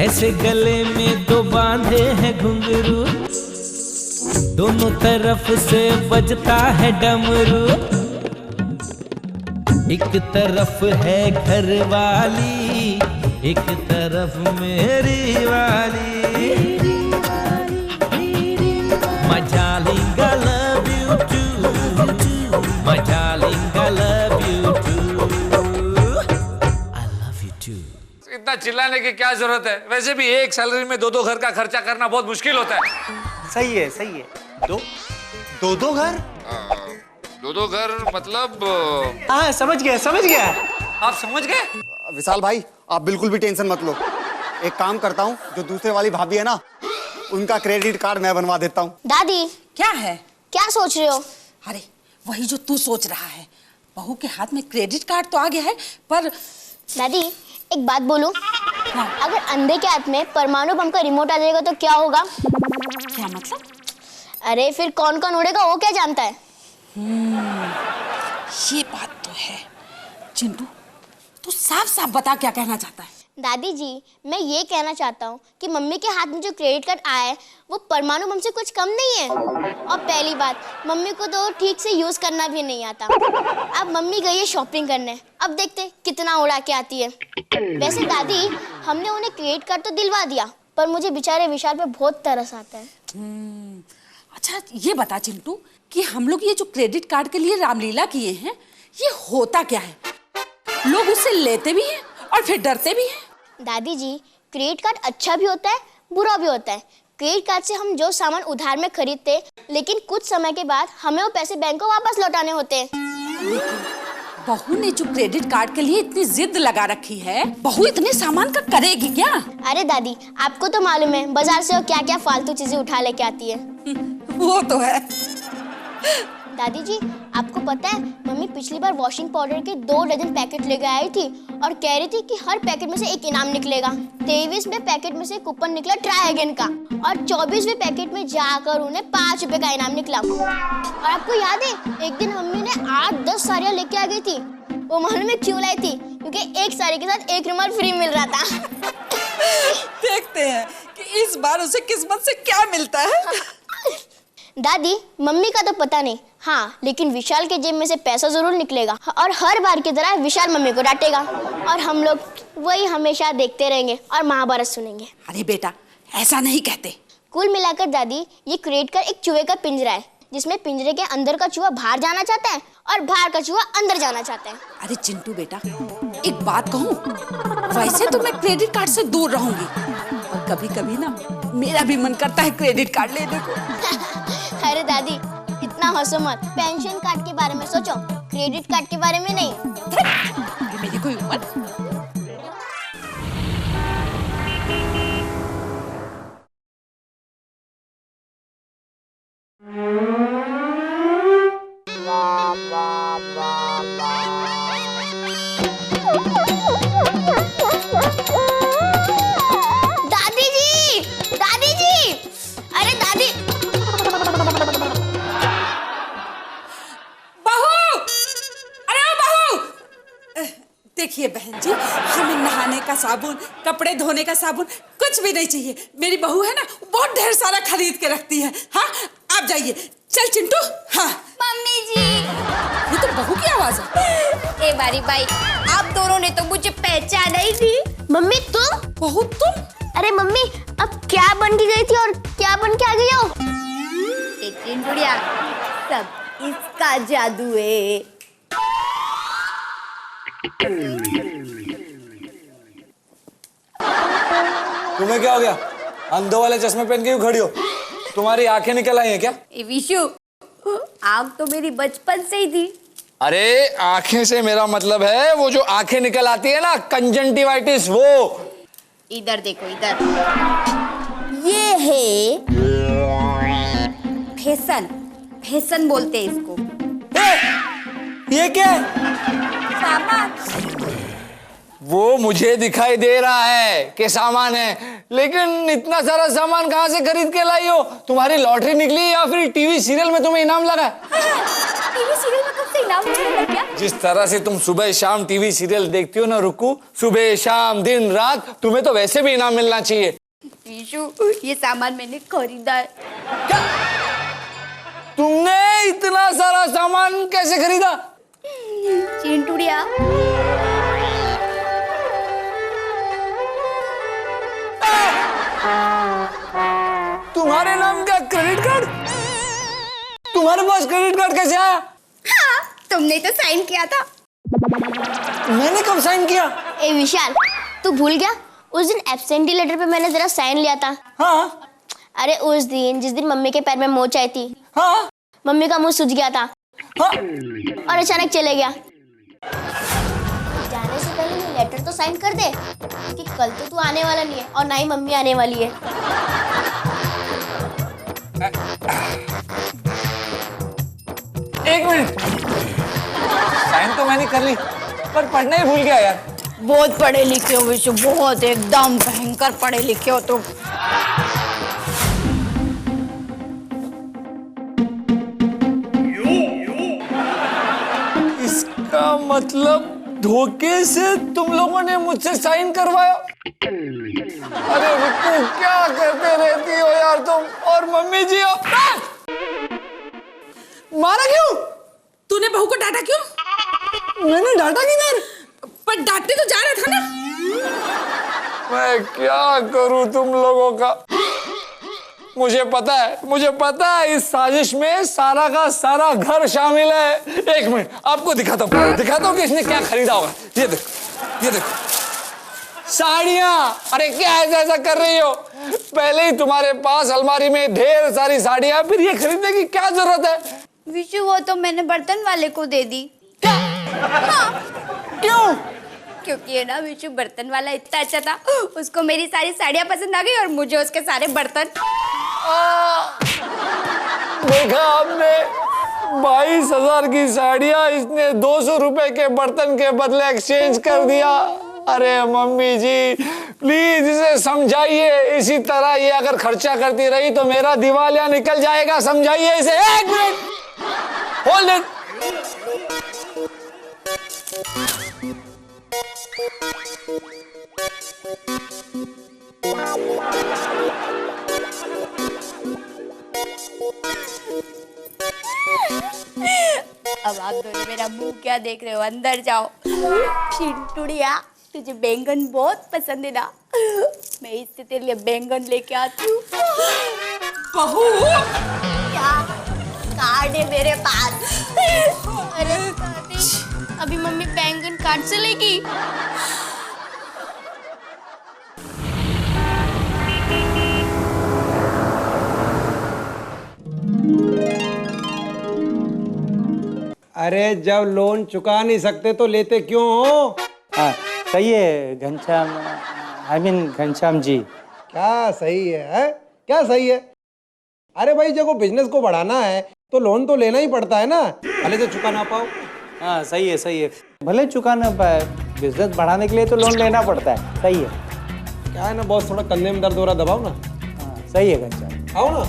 ऐसे गले में दो बांधे हैं घुंघरू, दोनों तरफ से बजता है डमरू। एक तरफ है घर वाली, एक तरफ मेरी वाली। My darling, I love you too. My darling, I love you too. I love you too. इतना चिल्लाने की क्या जरूरत है? वैसे भी एक सैलरी में दो घर का खर्चा करना बहुत मुश्किल होता है। सही है, सही है। दो घर? दो घर मतलब? हाँ, समझ गया। आप समझ गए? विशाल भाई, आप बिल्कुल भी टेंशन मत लो। एक काम करता हूँ, जो दूसरे वाली भाभी है ना, उनका क्रेडिट कार्ड मैं बनवा देता हूँ। दादी, क्या है? क्या सोच रहे हो? अरे वही जो तू सोच रहा है। बहू के हाथ में क्रेडिट कार्ड तो आ गया है, पर दादी एक बात बोलूं? हाँ। अगर अंधे के हाथ में परमाणु बम का रिमोट आ जाएगा तो क्या होगा? क्या मतलब? अरे फिर कौन कौन उड़ेगा वो क्या जानता है? ये बात तो है। चिंटू, तू साफ साफ बता क्या कहना चाहता है? दादी जी, मैं ये कहना चाहता हूँ कि मम्मी के हाथ में जो क्रेडिट कार्ड आया है वो परमाणु बम से कुछ कम नहीं है। और पहली बात, मम्मी को तो ठीक से यूज करना भी नहीं आता। अब मम्मी गई है शॉपिंग करने, अब देखते कितना उड़ा के आती है। वैसे दादी, हमने उन्हें क्रेडिट कार्ड तो दिलवा दिया, पर मुझे बेचारे विशाल पे बहुत तरस आता है। अच्छा ये बता चिंटू कि हम लोग ये जो क्रेडिट कार्ड के लिए रामलीला किए हैं, ये होता क्या है? लोग उससे लेते भी हैं और फिर डरते भी हैं। दादी जी, क्रेडिट कार्ड अच्छा भी होता है, बुरा भी होता है। क्रेडिट कार्ड से हम जो सामान उधार में खरीदते, लेकिन कुछ समय के बाद हमें वो पैसे बैंक को वापस लौटाने होते हैं। लेकिन बहू ने जो क्रेडिट कार्ड के लिए इतनी जिद लगा रखी है, बहू इतने सामान का करेगी क्या? अरे दादी, आपको तो मालूम है बाजार से वो क्या क्या फालतू चीजें उठा लेके आती है। वो तो है। दादी जी, आपको पता है मम्मी पिछली बार वॉशिंग पाउडर के 2 डजन पैकेट लेकर आई थी और कह रही थी कि हर पैकेट में से एक इनाम निकलेगा। 23वें पैकेट में से कूपन निकला ट्राई अगेन का, और 24वें पैकेट में जाकर उन्हें 5 रुपए का इनाम निकला। और आपको याद है, एक दिन मम्मी ने 8-10 साड़ियाँ लेके आ गई थी। वो मालूम है क्यों लाई थी? क्योंकि एक साड़ी के साथ एक रुमाल फ्री मिल रहा था। देखते हैं कि इस बार उसे किस्मत से क्या मिलता है। दादी, मम्मी का तो पता नहीं, हाँ, लेकिन विशाल के जेब में से पैसा जरूर निकलेगा और हर बार की तरह विशाल मम्मी को डांटेगा और हम लोग वही हमेशा देखते रहेंगे और महाभारत सुनेंगे। अरे बेटा, ऐसा नहीं कहते। कुल मिलाकर दादी, ये क्रेडिट कार्ड एक चूहे का पिंजरा है, जिसमें पिंजरे के अंदर का चूहा बाहर जाना चाहता है और बाहर का चूहा अंदर जाना चाहता है। अरे चिंटू बेटा, एक बात कहूँ, वैसे तो मैं क्रेडिट कार्ड से दूर रहूंगी, और कभी कभी ना मेरा भी मन करता है क्रेडिट कार्ड लेने को। अरे दादी, इतना हंसो मत। पेंशन कार्ड के बारे में सोचो, क्रेडिट कार्ड के बारे में नहीं। मेरी कोई उम्र। दादी जी, दादी जी, अरे दादी। देखिए बहन जी, हमें नहाने का साबुन, कपड़े धोने का साबुन कुछ भी नहीं चाहिए। मेरी बहू है ना, बहुत ढेर सारा खरीद के रखती है। हाँ, आप जाइए। चल चिंटू। हाँ मम्मी जी, ये तो बहू की आवाज है। ए बारी भाई, आप दोनों ने तो मुझे पहचाना ही थी। मम्मी तुम? बहू तुम? अरे मम्मी, अब क्या बन के गई थी और क्या बन के आ गई हो? लेकिन बुढ़िया, सब इसका जादू है। तुम्हें क्या हो गया? अंधों वाले चश्मे पहन के क्यों खड़ी हो? तुम्हारी आंखें निकल आई हैं क्या? ए विशु, आँख तो मेरी बचपन से ही थी। अरे आंखें से मेरा मतलब है वो जो आंखें निकल आती है ना, कंजंक्टिवाइटिस, वो। इधर देखो, इधर। ये है फेसन, फेसन बोलते हैं इसको। ये क्या है? सामान। वो मुझे दिखाई दे रहा है कि सामान है, लेकिन इतना सारा सामान कहाँ से खरीद के लाई हो? तुम्हारी लॉटरी निकली या फिर टीवी सीरियल में तुम्हें इनाम लगा? टीवी सीरियल में कब से इनाम मिलेगा क्या? जिस तरह से तुम सुबह शाम टीवी सीरियल देखती हो ना रुकू, सुबह शाम दिन रात, तुम्हें तो वैसे भी इनाम मिलना चाहिए। विशु, ये सामान मैंने खरीदा है। तुमने इतना सारा सामान कैसे खरीदा? चिंटुड़िया, तुम्हारे नाम का क्रेडिट कार्ड? तुम्हारे पास क्रेडिट कार्ड कैसे आया? हाँ, तुमने तो साइन किया था। मैंने कब साइन किया? ए विशाल, तू भूल गया? उस दिन एब्सेंटी लेटर पे मैंने जरा साइन लिया था। हाँ अरे उस दिन जिस दिन मम्मी के पैर में मोच आई थी, हाँ मम्मी का मुंह सूज गया था हाँ। और अचानक चले गया। जाने से पहले ये लेटर तो साइन कर दे कि कल तो तू आने वाला नहीं है और ना ही मम्मी आने वाली है। एक मिनट, साइन तो मैंने कर ली पर पढ़ना ही भूल गया यार। बहुत पढ़े लिखे हो विशु, बहुत एकदम भयंकर पढ़े लिखे हो तुम। इसका मतलब धोखे से तुम लोगों ने मुझसे साइन करवाया? अरे रुको, क्या करते रहती हो यार तुम? और मम्मी जी मारा क्यों? तूने बहू को डांटा क्यों? मैंने डांटा किधर? पर डांटने तो जा रहा था ना। मैं क्या करूं तुम लोगों का? मुझे पता है इस साजिश में सारा का सारा घर शामिल है। एक मिनट, आपको दिखाता हूँ कि इसने क्या खरीदा होगा। ये देख साड़ियाँ। अरे क्या ऐसा कर रही हो? पहले ही तुम्हारे पास अलमारी में ढेर सारी साड़ियाँ, फिर ये खरीदने की क्या जरूरत है? विशु, वो तो मैंने बर्तन वाले को दे दी। क्या? हाँ। क्यों? क्योंकि ये ना विशु, बर्तन वाला इतना अच्छा था, उसको मेरी सारी साड़ियाँ पसंद आ गई और मुझे उसके सारे बर्तन। देखा आपने, 22,000 की साड़ियाँ इसने 200 रुपए के बर्तन के बदले एक्सचेंज कर दिया। अरे मम्मी जी प्लीज इसे समझाइए, इसी तरह ये अगर खर्चा करती रही तो मेरा दिवालिया निकल जाएगा। समझाइए इसे। एक मिनट, होल्ड इट। अब आप दोनों मेरा मुंह क्या देख रहे हो? अंदर जाओ। चिंटुड़िया, तुझे बैंगन बहुत पसंद है ना? मैं इससे तेरे लिए बैंगन लेके आती हूँ। बहू, क्या कार्ड है मेरे पास? अरे दादी, अभी मम्मी बैंगन काट से लेगी। अरे जब लोन चुका नहीं सकते तो लेते क्यों हो? हाँ सही है घनश्याम, घनश्याम जी। क्या सही है? क्या सही है? अरे भाई जब बिजनेस को बढ़ाना है तो लोन तो लेना ही पड़ता है ना, भले तो चुका ना पाओ। हाँ सही है, भले चुका ना पाए, बिजनेस बढ़ाने के लिए तो लोन लेना पड़ता है। सही है। क्या है ना बॉस, थोड़ा कंधे में दर्द हो रहा, दबाओ ना। हाँ सही है घनश्याम। आओ ना।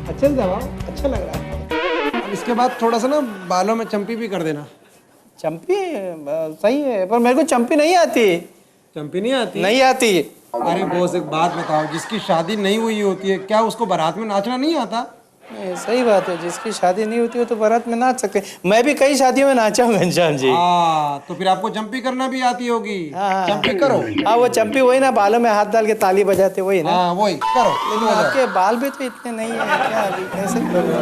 अच्छे से दबाओ, अच्छा लग रहा है। अब इसके बाद थोड़ा सा ना बालों में चंपी भी कर देना। चंपी सही है, पर मेरे को चंपी नहीं आती। चंपी नहीं आती? नहीं आती। अरे बॉस एक बात बताओ, जिसकी शादी नहीं हुई होती है क्या उसको बारात में नाचना नहीं आता? सही बात है, जिसकी शादी नहीं होती हो तो बारात में नाच सकते। मैं भी कई शादियों में नाचा हूँ घनश्याम जी। हाँ तो फिर आपको चंपी करना भी आती होगी। हाँ, चंपी करो। हाँ वो चंपी वही ना, बालों में हाथ डाल के ताली बजाते वही ना। हाँ वही करो। लेकिन आपके बाल भी तो इतने नहीं है क्या? अभी कैसे करोगे?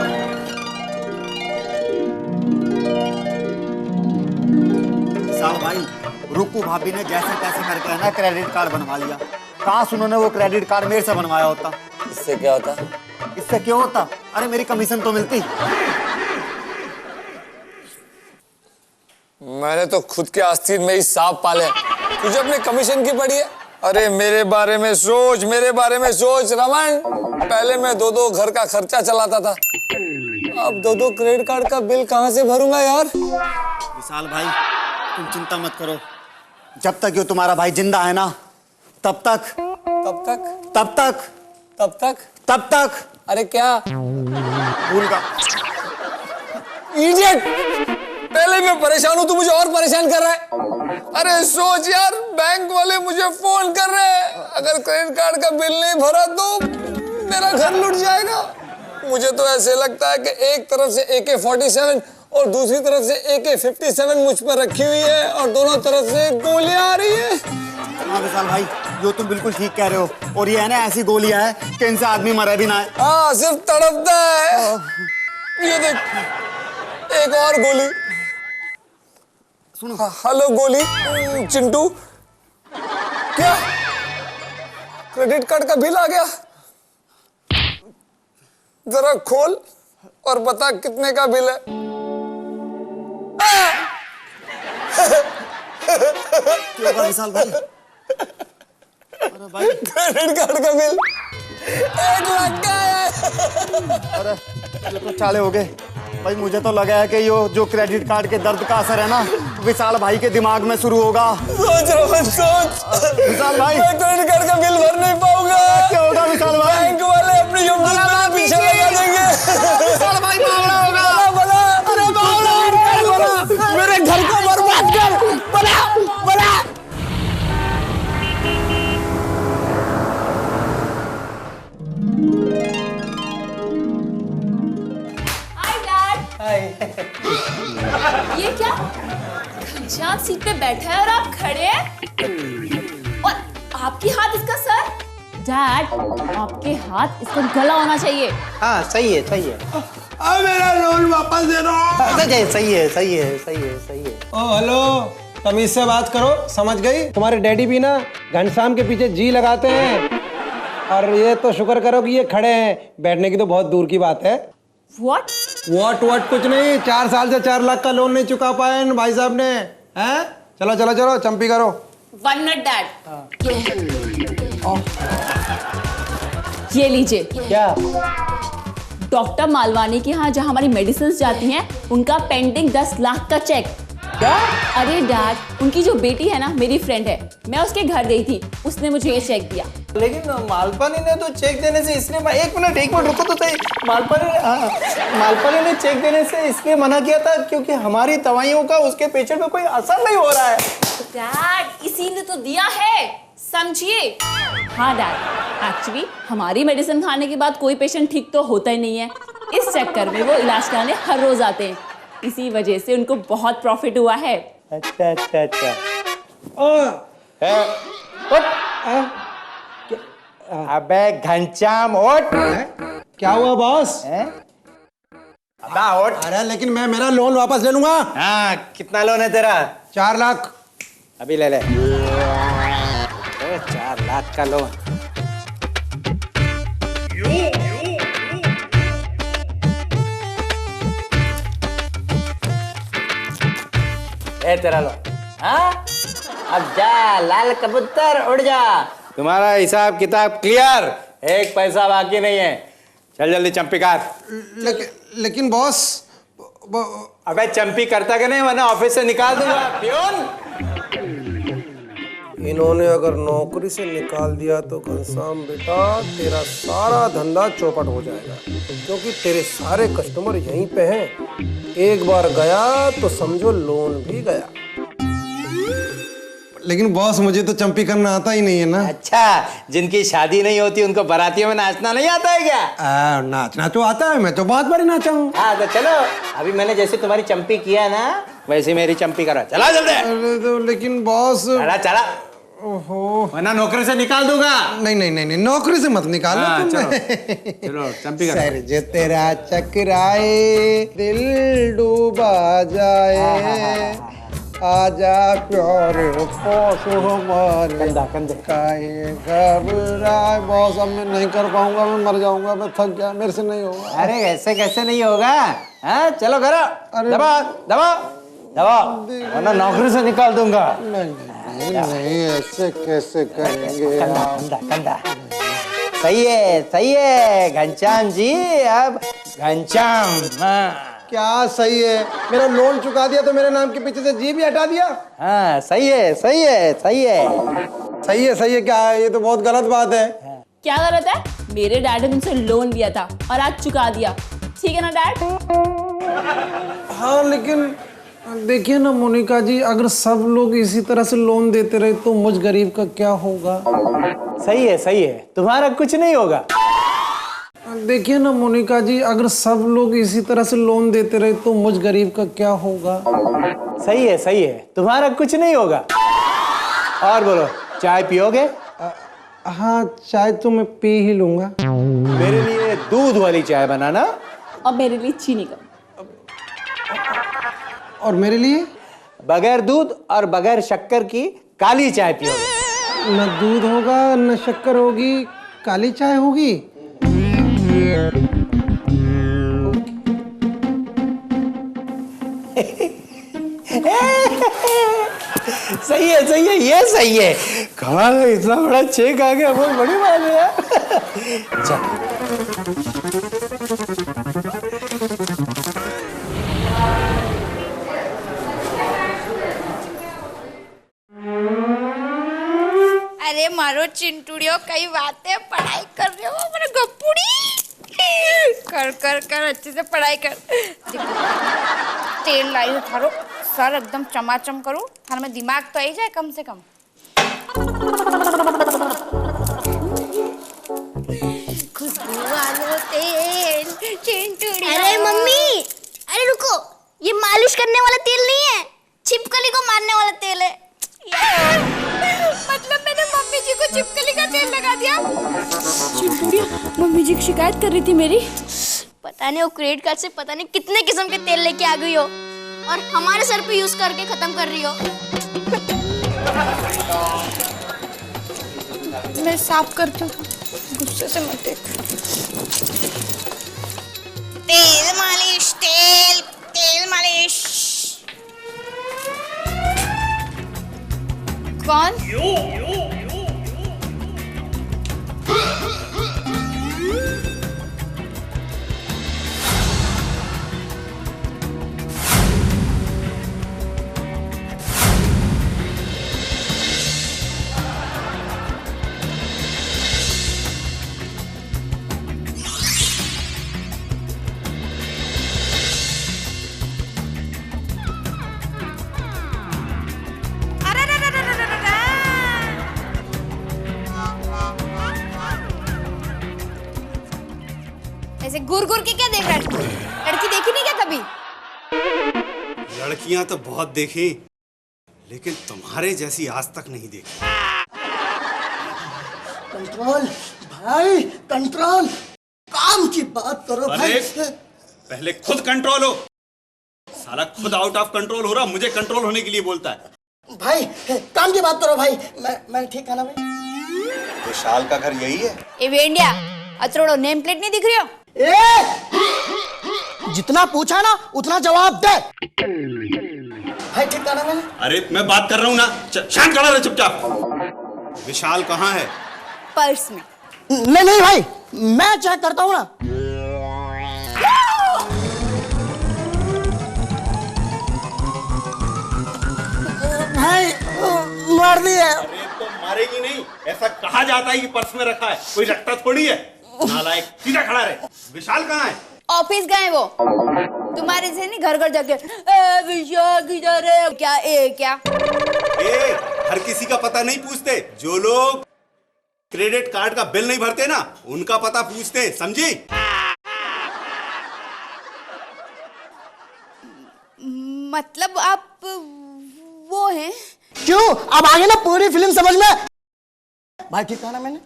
साहब भाई, रुकू भाभी ने जैसे तैसे करके है ना क्रेडिट कार्ड बनवा लिया। काश उन्होंने वो क्रेडिट कार्ड मेरे से बनवाया होता। इससे क्या होता? इससे क्यों होता? अरे मेरी कमीशन तो मिलती। मैंने तो खुद के आस्तीन में ही सांप पाले, तुझे अपने कमीशन की पड़ी है? अरे मेरे बारे में सोच, मेरे बारे में सोच रमन। पहले मैं 2-2 घर का खर्चा चलाता था, अब 2-2 क्रेडिट कार्ड का बिल कहाँ से भरूंगा यार? विशाल भाई तुम चिंता मत करो, जब तक ये तुम्हारा भाई जिंदा है ना तब तक तब तक तब तक तब तक तब तक अरे क्या? भूल का। इडियट! पहले मैं परेशान हूं, तू मुझे और परेशान कर रहा है। अरे सोच यार, बैंक वाले मुझे फोन कर रहे हैं, अगर क्रेडिट कार्ड का बिल नहीं भरा तो मेरा घर लुट जाएगा। मुझे तो ऐसे लगता है कि एक तरफ से AK-47 और दूसरी तरफ से AK-57 मुझ पर रखी हुई है और दोनों तरफ से गोलियां आ रही है। हाँ विशाल भाई, जो तुम बिल्कुल ठीक कह रहे हो। और ये है ना, ऐसी गोलियां है कि इनसे आदमी मरे भी ना है। हाँ, सिर्फ तड़पता है। ये देख, एक और गोली। सुनो। हेलो गोली, चिंटू। क्या क्रेडिट कार्ड का बिल आ गया? जरा खोल और बता कितने का बिल है। क्या होगा विशाल भाई? अरे भाई, क्रेडिट कार्ड का बिल 1 लाख का है। अरे ये तो चाले हो गए भाई। मुझे तो लगा है कि ये जो क्रेडिट कार्ड के दर्द का असर है ना, विशाल भाई के दिमाग में शुरू होगा। सोच रहा हूँ, सोच विशाल भाई, मैं क्रेडिट कार्ड का बिल भर नहीं पाऊंगा। क्या होगा विशाल भाई? बैंक वाले अपनी योजना पीछे लगा देंगे। विशाल भाई मामला होगा। अरे बना, मेरे घर को बर्बाद कर। बना। Hi dad. ये क्या? घनश्याम सीट पे बैठा है और आप खड़े हैं और आपके हाथ इसका सर। डैड, आपके हाथ इसका गला होना चाहिए। हाँ सही है, सही है। अब मेरा लोन वापस दे दो। सही है, सही है, सही है, सही है, सही है। ओ हेलो, तमीज से बात करो, समझ गई? तुम्हारे डैडी भी ना घनश्याम के पीछे जी लगाते हैं, और ये तो शुक्र करो कि ये खड़े हैं, बैठने की तो बहुत दूर की बात है। What? वॉट कुछ नहीं, 4 साल से 4 लाख का लोन नहीं चुका पाए इन भाई साहब ने, हैं? चलो चलो चलो, चंपी करो। 1 मिनट डैड। ये लीजिए। क्या? डॉक्टर मालवानी के यहाँ जहाँ हमारी मेडिसिन जाती हैं, उनका पेंडिंग 10 लाख का चेक। क्या? अरे डैड, उनकी जो बेटी है ना, मेरी फ्रेंड है, मैं उसके घर गई थी, उसने मुझे ये चेक दिया। लेकिन मालपानी ने तो चेक देने से इसलिए एक मिनट रुको तो सही। मालपानी ने चेक देने से इसलिए मना किया था क्योंकि हमारी दवाइयों का उसके पेशेंट पे कोई असर नहीं हो रहा है। डैड, इसीलिए तो दिया है, समझिए। हाँ डैड, एक्चुअली हमारी मेडिसिन खाने के बाद कोई पेशेंट ठीक तो होता ही नहीं है। इस चक्कर में वो इलाज कराने हर रोज आते हैं, इसी वजह से उनको बहुत प्रॉफिट हुआ है। अच्छा अच्छा अच्छा। अबे घनश्याम उठ। क्या हुआ बॉस? अबे उठ। अरे लेकिन मैं मेरा लोन वापस ले लूंगा। हाँ, कितना लोन है तेरा? 4 लाख। अभी ले ले। 4 लाख का लोन। ए तेरा लोन। हाँ? अब जा लाल कबूतर, उड़ जा। तुम्हारा हिसाब किताब क्लियर, एक पैसा बाकी नहीं है। चल जल्दी चंपी काट। लेकिन बॉस, अबे चंपी करता कि नहीं, वरना ऑफिस से निकाल दूंगा। प्यून, इन्होंने अगर नौकरी से निकाल दिया तो घनश्याम बेटा तेरा सारा धंधा चौपट हो जाएगा, क्योंकि तेरे सारे कस्टमर यहीं पे हैं। एक बार गया तो समझो लोन भी गया। लेकिन बॉस, मुझे तो चंपी करना आता ही नहीं है ना। अच्छा, जिनकी शादी नहीं होती उनको बारातियों में नाचना नहीं आता है क्या? नाचना तो आता है, मैं तो बहुत बार नाचा हूँ। हाँ तो चलो, अभी मैंने जैसे तुम्हारी चंपी किया ना, वैसे मेरी चंपी करो। चला जल्दी। अरे तो लेकिन बॉस, चला चला, ओहो, वरना नौकरी से निकाल दूंगा। नहीं, नौकरी से मत निकालो। हाँ, तुम। चलो चंपी करो। सर जे तेरा चकराए दिल डूबा जाए, आजा प्यार पास हमारे। कंधे काहे घबराए। बॉस, अब मैं नहीं कर पाऊंगा, मैं मर जाऊंगा, मैं थक गया, मेरे से नहीं होगा। अरे ऐसे कैसे नहीं होगा? हाँ चलो करो, दबाओ दबाओ दबाओ, वरना नौकरी से निकाल दूंगा। नहीं, ऐसे कैसे करेंगे? कंधा। सही है घनश्याम जी। अब घनश्याम, हाँ क्या सही है? मेरा लोन चुका दिया तो मेरे नाम के पीछे से जी भी हटा दिया। हाँ सही है। सही है क्या है? ये तो बहुत गलत बात है। क्या गलत है? मेरे डैड ने तुमसे लोन लिया था और आज चुका दिया, ठीक है ना डैड? हाँ लेकिन देखिए ना मोनिका जी, अगर सब लोग इसी तरह से लोन देते रहे तो मुझ गरीब का क्या होगा? सही है, तुम्हारा कुछ नहीं होगा। देखिए ना मोनिका जी, अगर सब लोग इसी तरह से लोन देते रहे तो मुझ गरीब का क्या होगा? सही है, तुम्हारा कुछ नहीं होगा। और बोलो, चाय पियोगे? हाँ चाय तो मैं पी ही लूंगा। मेरे लिए दूध वाली चाय बनाना। और मेरे लिए चीनी का। और मेरे लिए? बगैर दूध और बगैर शक्कर की काली चाय पियोगे। न दूध होगा न शक्कर होगी, काली चाय होगी। सही है, ये सही है। कमाल है, इतना बड़ा चेक आ गया, बहुत बड़ी बात है यार। अरे मारो चिंटूड़ियों, कई बातें पढ़ाई कर रहे हो मेरे गप्पुड़ी। कर अच्छे से पढ़ाई कर। तेल लाई हो थारो, सर एकदम चमाचम करो, थारे में दिमाग तो आई जाए कम से कम। खुशबू वालो तेल चिंटूड़ी। अरे मम्मी, अरे रुको, ये मालिश करने वाला तेल नहीं है, छिपकली को मारने वाला तेल है। मतलब मैंने मम्मी जी को छिपकली का तेल लगा दिया। चिंटूड़िया, मम्मी जी की शिकायत कर रही थी मेरी। पता नहीं वो क्रेडिट कार्ड से पता नहीं कितने किस्म के तेल लेके आ गई हो और हमारे सर पे यूज करके खत्म कर रही हो। मैं साफ करती हूँ, गुस्से से मत देख। तेल मालिश, तेल मालिश। कौन? ऐसे गुर के क्या देख रहा है? लड़की देखी नहीं क्या कभी? लड़कियां तो बहुत देखी, लेकिन तुम्हारे जैसी आज तक नहीं देखी। कंट्रोल भाई, कंट्रोल। काम की बात करो भाई। पहले खुद कंट्रोल हो। साला खुद आउट ऑफ कंट्रोल हो रहा, मुझे कंट्रोल होने के लिए बोलता है। भाई काम की बात करो भाई। मैं ठीक है ना भाई? विशाल का घर यही है? ए वेंडिया, अतरोड़ो, नेम प्लेट नहीं दिख रही हो? जितना पूछा ना उतना जवाब दे। भाई ठीक है ना मैंने? अरे मैं बात कर रहा हूँ ना, शांत खड़ा रहे चुपचाप। विशाल कहाँ है? पर्स में। नहीं भाई, मैं चेक करता हूँ ना। भाई मार दिया। अरे तो मारेगी नहीं, ऐसा कहा जाता है कि पर्स में रखा है, कोई रखता थोड़ी है। नालायक, सीधा खड़ा रहे। विशाल कहाँ है? ऑफिस गए वो। तुम्हारे से नहीं घर जाके विशाल किधर है? क्या क्या? हर किसी का पता नहीं पूछते। जो लोग क्रेडिट कार्ड का बिल नहीं भरते ना, उनका पता पूछते, समझी? मतलब आप वो हैं? क्यों? अब आगे ना पूरी फिल्म समझ में। भाई ठीक है ना मैंने?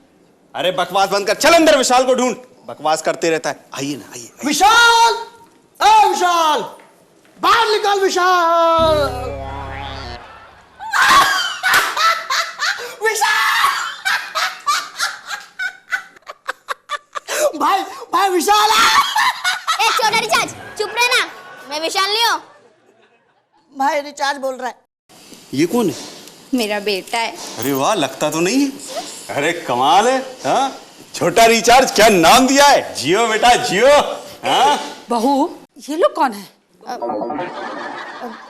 अरे बकवास बंद कर, चल अंदर विशाल को ढूंढ। बकवास करते रहता है। आइए ना, आइए। विशाल, ए विशाल, बाहर निकल विशाल। विशाल, भाई विशाल। ए छोटा रिचार्ज, चुप रहे ना, मैं विशाल नहीं हूँ। भाई रिचार्ज बोल रहा है। ये कौन है? मेरा बेटा है। अरे वाह, लगता तो नहीं है। अरे कमाल है। हाँ, छोटा रिचार्ज, क्या नाम दिया है? जियो बेटा जियो। हाँ? बहू, ये लोग कौन है?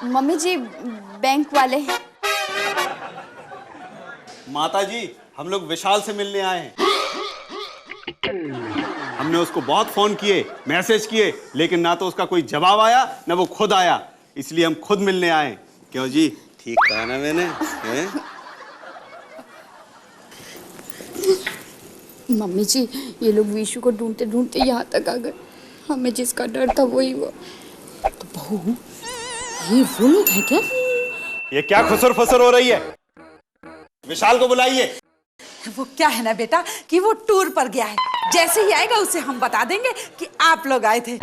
मम्मी जी बैंक वाले हैं। माता जी, हम लोग विशाल से मिलने आए हैं। हमने उसको बहुत फोन किए, मैसेज किए, लेकिन ना तो उसका कोई जवाब आया ना वो खुद आया। इसलिए हम खुद मिलने आए। क्यों जी, ठीक कहा ना मैंने? मम्मी जी, ये लोग विशु को ढूंढते ढूंढते यहाँ तक आ गए। हमें जिसका डर था वही हुआ। तो बहू, ये वो लोग हैं क्या? ये क्या खुसर फसर हो रही है? विशाल को बुलाइए। वो क्या है ना बेटा कि वो टूर पर गया है। जैसे ही आएगा उसे हम बता देंगे कि आप लोग आए थे।